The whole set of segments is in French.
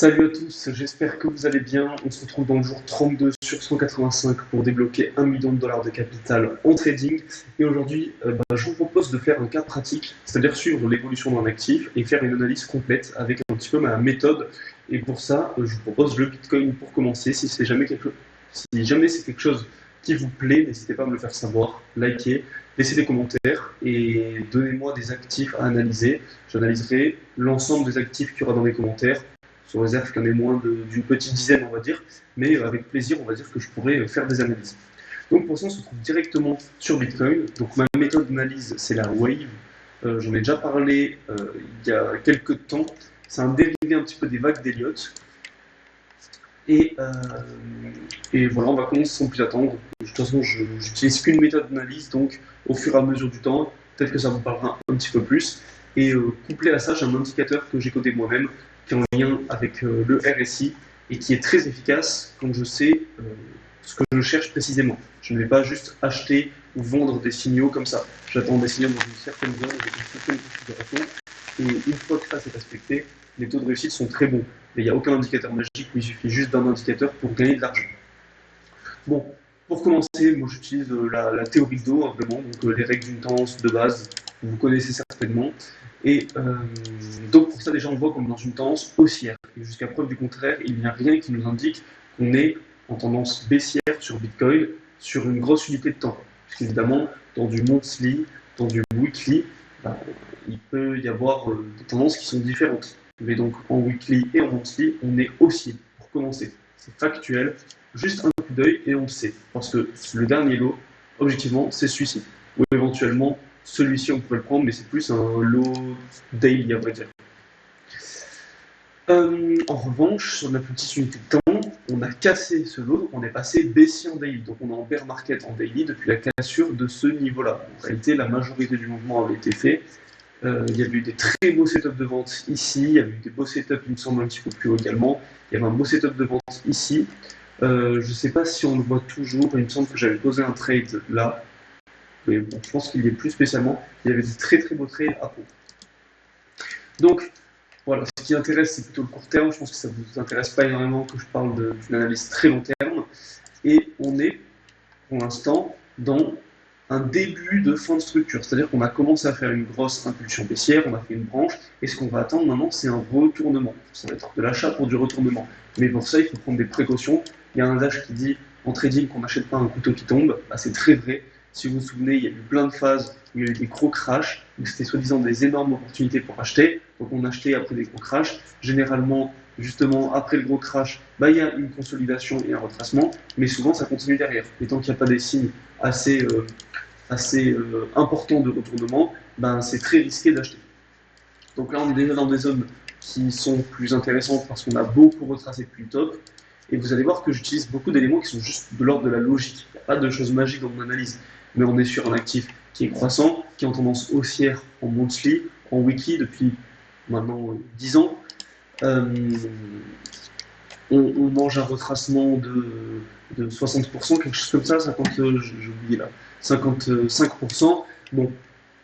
Salut à tous, j'espère que vous allez bien. On se retrouve dans le jour 32 sur 185 pour débloquer 1 million de dollars de capital en trading. Et aujourd'hui, je vous propose de faire un cas pratique, c'est-à-dire suivre l'évolution d'un actif et faire une analyse complète avec un petit peu ma méthode. Et pour ça, je vous propose le Bitcoin pour commencer. Si jamais c'est quelque chose qui vous plaît, n'hésitez pas à me le faire savoir, likez, laissez des commentaires et donnez-moi des actifs à analyser. J'analyserai l'ensemble des actifs qu'il y aura dans les commentaires sous réserve qu'il y en ait moins d'une petite dizaine, on va dire, mais avec plaisir, on va dire que je pourrais faire des analyses. Donc pour ça, on se trouve directement sur Bitcoin. Donc ma méthode d'analyse, c'est la Wave. J'en ai déjà parlé il y a quelques temps. C'est un dérivé un petit peu des vagues d'Elliott. Et voilà, on va commencer sans plus attendre. De toute façon, je n'utilise qu'une méthode d'analyse, donc au fur et à mesure du temps, peut-être que ça vous parlera un petit peu plus. Et couplé à ça, j'ai un indicateur que j'ai codé moi-même, qui est en lien avec le RSI, et qui est très efficace quand je sais ce que je cherche précisément. Je ne vais pas juste acheter ou vendre des signaux comme ça. J'attends des signaux dans une certaine zone, avec une certaine configuration, et une fois que ça c'est respecté, les taux de réussite sont très bons. Mais il n'y a aucun indicateur magique, il suffit juste d'un indicateur pour gagner de l'argent. Bon, pour commencer, moi j'utilise la théorie de dos, vraiment, donc les règles d'une tendance de base, vous connaissez certainement. Et donc pour ça, déjà, on voit qu'on est dans une tendance haussière. Et jusqu'à preuve du contraire, il n'y a rien qui nous indique qu'on est en tendance baissière sur Bitcoin sur une grosse unité de temps. Parce qu'évidemment, dans du monthly, dans du weekly, il peut y avoir des tendances qui sont différentes. Mais donc en weekly et en monthly, on est haussier pour commencer. C'est factuel, juste un coup d'œil et on le sait. Parce que le dernier lot, objectivement, c'est celui-ci. Ou éventuellement, celui-ci, on pourrait le prendre, mais c'est plus un lot daily, à vrai dire. En revanche, sur la petite unité de temps, on a cassé ce lot, donc on est passé baissier en daily. Donc on est en bear market en daily depuis la cassure de ce niveau-là. En réalité, la majorité du mouvement avait été fait. Il y a eu des très beaux setups de vente ici, il y a eu des beaux setups, il me semble, un petit peu plus haut également. Il y avait un beau setup de vente ici. Je ne sais pas si on le voit toujours, il me semble que j'avais posé un trade là. Mais bon, je pense qu'il y est plus spécialement. Il y avait des très très beaux trades à fond. Donc, voilà, ce qui intéresse, c'est plutôt le court terme. Je pense que ça ne vous intéresse pas énormément que je parle d'une analyse très long terme. Et on est, pour l'instant, dans un début de fin de structure. C'est-à-dire qu'on a commencé à faire une grosse impulsion baissière, on a fait une branche, et ce qu'on va attendre maintenant, c'est un retournement. Ça va être de l'achat pour du retournement. Mais pour ça, il faut prendre des précautions. Il y a un adage qui dit, en trading, qu'on n'achète pas un couteau qui tombe. C'est très vrai. Si vous vous souvenez, il y a eu plein de phases où il y a eu des gros crashs, où c'était soi-disant des énormes opportunités pour acheter. Donc on achetait après des gros crashs. Généralement, justement, après le gros crash, il y a une consolidation et un retracement, mais souvent ça continue derrière. Et tant qu'il n'y a pas des signes assez important de retournement, c'est très risqué d'acheter. Donc là, on est déjà dans des zones qui sont plus intéressantes parce qu'on a beaucoup retracé depuis le top. Et vous allez voir que j'utilise beaucoup d'éléments qui sont juste de l'ordre de la logique. Il n'y a pas de choses magiques dans mon analyse. Mais on est sur un actif qui est croissant, qui est en tendance haussière en monthly, en weekly depuis maintenant 10 ans. On mange un retracement de 60%, quelque chose comme ça, 50, j'ai oublié là, 55%. Bon,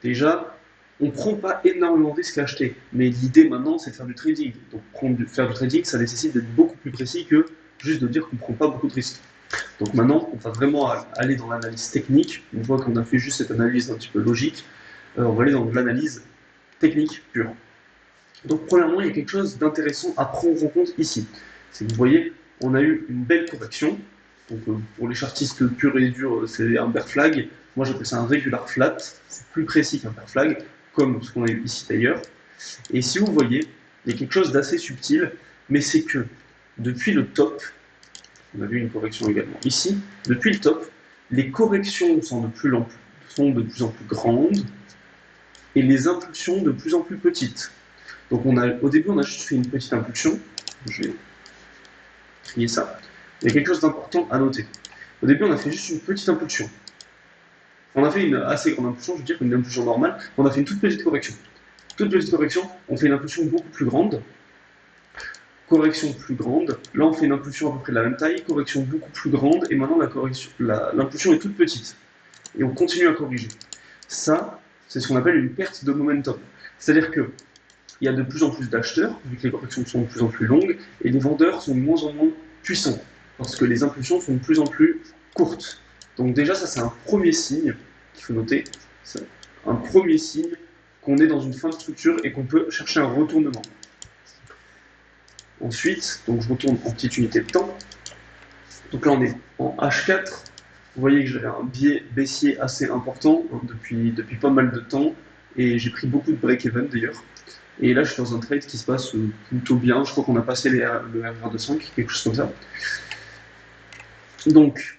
déjà, on ne prend pas énormément de risques à acheter, mais l'idée maintenant, c'est de faire du trading. Donc, faire du trading, ça nécessite d'être beaucoup plus précis que juste de dire qu'on ne prend pas beaucoup de risques. Donc maintenant, on va vraiment aller dans l'analyse technique. Une fois qu'on a fait juste cette analyse un petit peu logique, on va aller dans de l'analyse technique pure. Donc premièrement, il y a quelque chose d'intéressant à prendre en compte ici. C'est que vous voyez, on a eu une belle correction. Donc pour les chartistes purs et durs, c'est un bear flag. Moi j'appelle ça un regular flat. C'est plus précis qu'un bear flag, comme ce qu'on a eu ici d'ailleurs. Et si vous voyez, il y a quelque chose d'assez subtil, mais c'est que depuis le top, on a vu une correction également ici, depuis le top, les corrections sont de plus en plus grandes et les impulsions de plus en plus petites. Donc au début, on a juste fait une petite impulsion. Je vais trier ça. Il y a quelque chose d'important à noter. Au début, on a fait juste une petite impulsion. On a fait une assez grande impulsion, je veux dire une impulsion normale. On a fait une toute petite correction. Toute petite correction, on fait une impulsion beaucoup plus grande. Correction plus grande. Là, on fait une impulsion à peu près de la même taille. Correction beaucoup plus grande. Et maintenant, l'impulsion est toute petite. Et on continue à corriger. Ça, c'est ce qu'on appelle une perte de momentum. C'est-à-dire que il y a de plus en plus d'acheteurs, vu que les corrections sont de plus en plus longues, et les vendeurs sont de moins en moins puissants, parce que les impulsions sont de plus en plus courtes. Donc déjà, ça c'est un premier signe qu'il faut noter, c'est un premier signe qu'on est dans une fin de structure et qu'on peut chercher un retournement. Ensuite, donc je retourne en petite unité de temps. Donc là, on est en H4. Vous voyez que j'avais un biais baissier assez important depuis pas mal de temps, et j'ai pris beaucoup de break-even d'ailleurs. Et là, je suis dans un trade qui se passe plutôt bien. Je crois qu'on a passé le R25, quelque chose comme ça. Donc,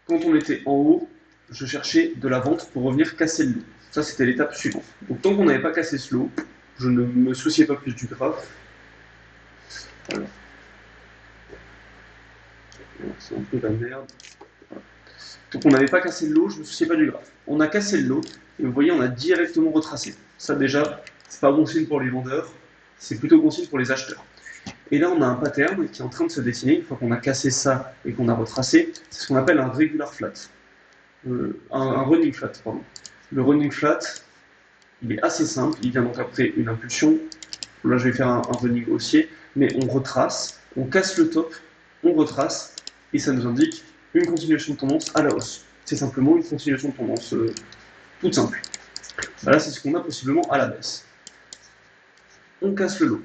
quand on était en haut, je cherchais de la vente pour revenir casser le lot. Ça, c'était l'étape suivante. Donc, tant qu'on n'avait pas cassé ce lot, je ne me souciais pas plus du graphe. Voilà. C'est un peu la merde. Voilà. Donc, on n'avait pas cassé le lot, je ne me souciais pas du graphe. On a cassé le lot, et vous voyez, on a directement retracé. Ça, déjà, c'est pas bon signe pour les vendeurs, c'est plutôt bon signe pour les acheteurs. Et là, on a un pattern qui est en train de se dessiner. Une fois qu'on a cassé ça et qu'on a retracé, c'est ce qu'on appelle un regular flat. Un running flat, pardon. Le running flat, il est assez simple. Il vient donc après une impulsion. Là, je vais faire un running haussier, mais on retrace, on casse le top, on retrace, et ça nous indique une continuation de tendance à la hausse. C'est simplement une continuation de tendance toute simple. Là, c'est ce qu'on a possiblement à la baisse. On casse le lot,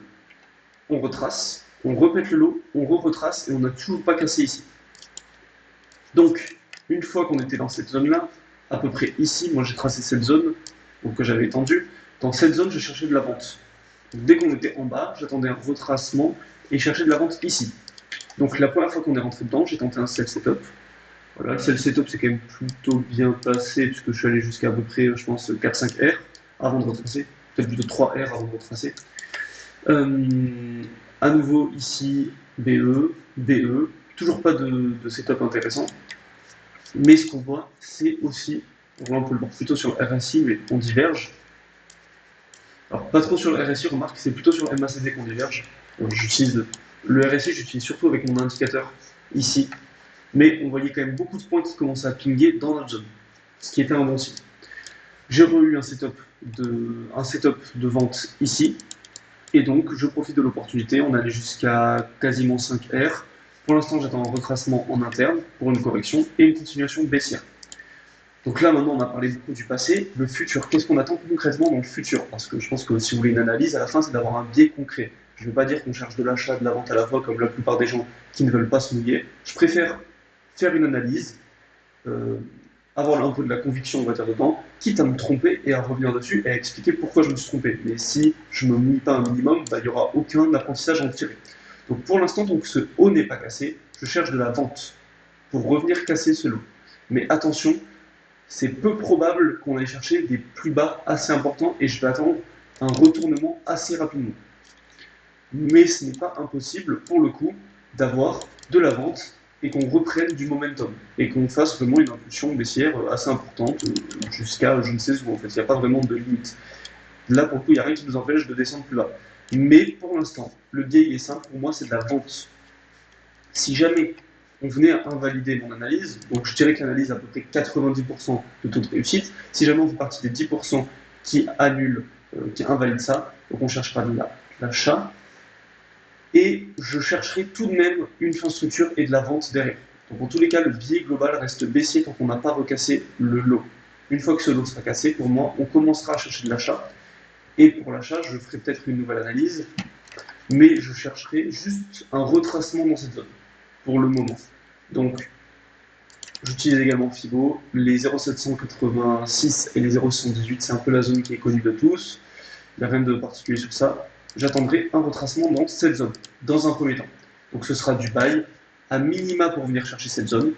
on retrace, on répète le lot, on retrace, et on n'a toujours pas cassé ici. Donc, une fois qu'on était dans cette zone-là, à peu près ici, moi j'ai tracé cette zone, donc que j'avais étendue, dans cette zone, je cherchais de la vente. Donc, dès qu'on était en bas, j'attendais un retracement et cherchais de la vente ici. Donc la première fois qu'on est rentré dedans, j'ai tenté un sell setup. Voilà, le sell setup c'est quand même plutôt bien passé, puisque je suis allé jusqu'à peu près, je pense, 4-5 R avant de retracer, peut-être plutôt 3 R avant de retracer. À nouveau ici, BE, BE, toujours pas de setup intéressant. Mais ce qu'on voit, c'est aussi, on peut le voir plutôt sur le RSI, mais on diverge. Alors pas trop sur le RSI, remarque, c'est plutôt sur le MACD qu'on diverge. J'utilise le RSI, j'utilise surtout avec mon indicateur ici. Mais on voyait quand même beaucoup de points qui commençaient à pinguer dans notre zone, ce qui était un bon signe. J'ai eu un setup de vente ici, et donc je profite de l'opportunité. On allait jusqu'à quasiment 5 R. Pour l'instant, j'attends un retracement en interne pour une correction et une continuation baissière. Donc là, maintenant, on a parlé beaucoup du passé. Le futur, qu'est-ce qu'on attend concrètement dans le futur? Parce que je pense que si vous voulez une analyse, à la fin, c'est d'avoir un biais concret. Je ne veux pas dire qu'on cherche de l'achat, de la vente à la fois, comme la plupart des gens qui ne veulent pas se mouiller. Je préfère faire une analyse, avoir un peu de la conviction, on va dire, dedans, quitte à me tromper et à revenir dessus et à expliquer pourquoi je me suis trompé. Mais si je ne me mouille pas un minimum, il n'y aura aucun apprentissage à en tirer. Donc pour l'instant, donc ce haut n'est pas cassé, je cherche de la vente pour revenir casser ce lot. Mais attention, c'est peu probable qu'on aille chercher des plus bas assez importants et je vais attendre un retournement assez rapidement. Mais ce n'est pas impossible, pour le coup, d'avoir de la vente et qu'on reprenne du momentum et qu'on fasse vraiment une impulsion baissière assez importante jusqu'à je ne sais où. En fait, il n'y a pas vraiment de limite. Là, pour le coup, il n'y a rien qui nous empêche de descendre plus bas. Mais pour l'instant, le biais est simple, pour moi, c'est de la vente. Si jamais on venait à invalider mon analyse, donc je dirais que l'analyse a à peu près 90% de taux de réussite, si jamais on fait partie des 10% qui annulent, qui invalident ça, donc on cherchera de l'achat, et je chercherai tout de même une fin structure et de la vente derrière. Donc en tous les cas, le biais global reste baissier tant qu'on n'a pas recassé le lot. Une fois que ce lot sera cassé, pour moi, on commencera à chercher de l'achat. Et pour l'achat, je ferai peut-être une nouvelle analyse, mais je chercherai juste un retracement dans cette zone, pour le moment. Donc, j'utilise également Fibo, les 0,786 et les 0,718, c'est un peu la zone qui est connue de tous, il n'y a rien de particulier sur ça. J'attendrai un retracement dans cette zone, dans un premier temps. Donc ce sera du buy, à minima pour venir chercher cette zone,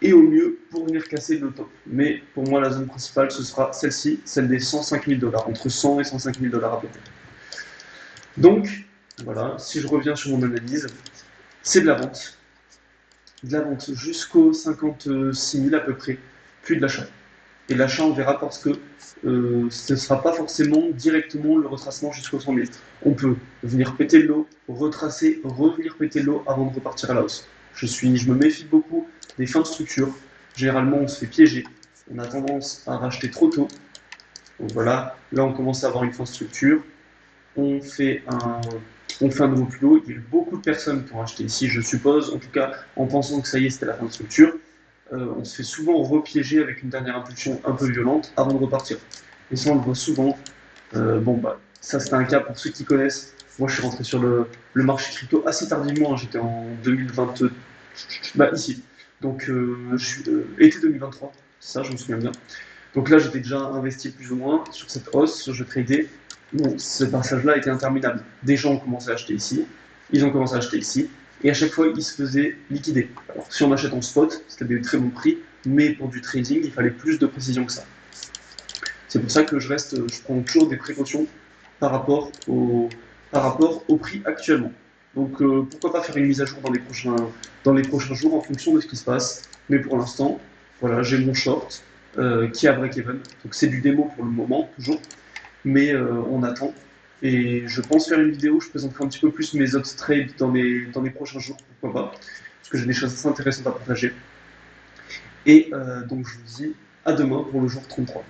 et au mieux pour venir casser le top. Mais pour moi, la zone principale, ce sera celle-ci, celle des 105 000 $, entre 100 et 105 000 $ à peu près. Donc, voilà, si je reviens sur mon analyse, c'est de la vente jusqu'aux 56 000 à peu près, puis de l'achat. Et l'achat, on verra parce que ce ne sera pas forcément directement le retracement jusqu'aux 100 000. On peut venir péter le lot, retracer, revenir péter le lot avant de repartir à la hausse. Je me méfie beaucoup des fins de structure. Généralement, on se fait piéger. On a tendance à racheter trop tôt. Donc voilà, là, on commence à avoir une fin de structure. on fait un nouveau plus haut. Il y a eu beaucoup de personnes qui ont acheté ici, je suppose, en tout cas en pensant que ça y est, c'était la fin de structure. On se fait souvent repiéger avec une dernière impulsion un peu violente avant de repartir. Et ça, on le voit souvent. Ça c'était un cas pour ceux qui connaissent. Moi, je suis rentré sur le marché crypto assez tardivement. J'étais en 2022, ici. Donc, été 2023, c'est ça, je me souviens bien. Donc là, j'étais déjà investi plus ou moins sur cette hausse, je tradais. Bon, ce passage-là était interminable. Des gens ont commencé à acheter ici, ils ont commencé à acheter ici, et à chaque fois, ils se faisaient liquider. Alors, si on achète en spot, c'était des très bons prix, mais pour du trading, il fallait plus de précision que ça. C'est pour ça que je prends toujours des précautions par rapport au prix actuellement. Donc pourquoi pas faire une mise à jour dans les prochains jours en fonction de ce qui se passe. Mais pour l'instant, voilà, j'ai mon short qui est à break-even. Donc c'est du démo pour le moment, toujours. Mais on attend. Et je pense faire une vidéo où je présenterai un petit peu plus mes autres trades dans les prochains jours, pourquoi pas. Parce que j'ai des choses assez intéressantes à partager. Et donc je vous dis à demain pour le jour 33.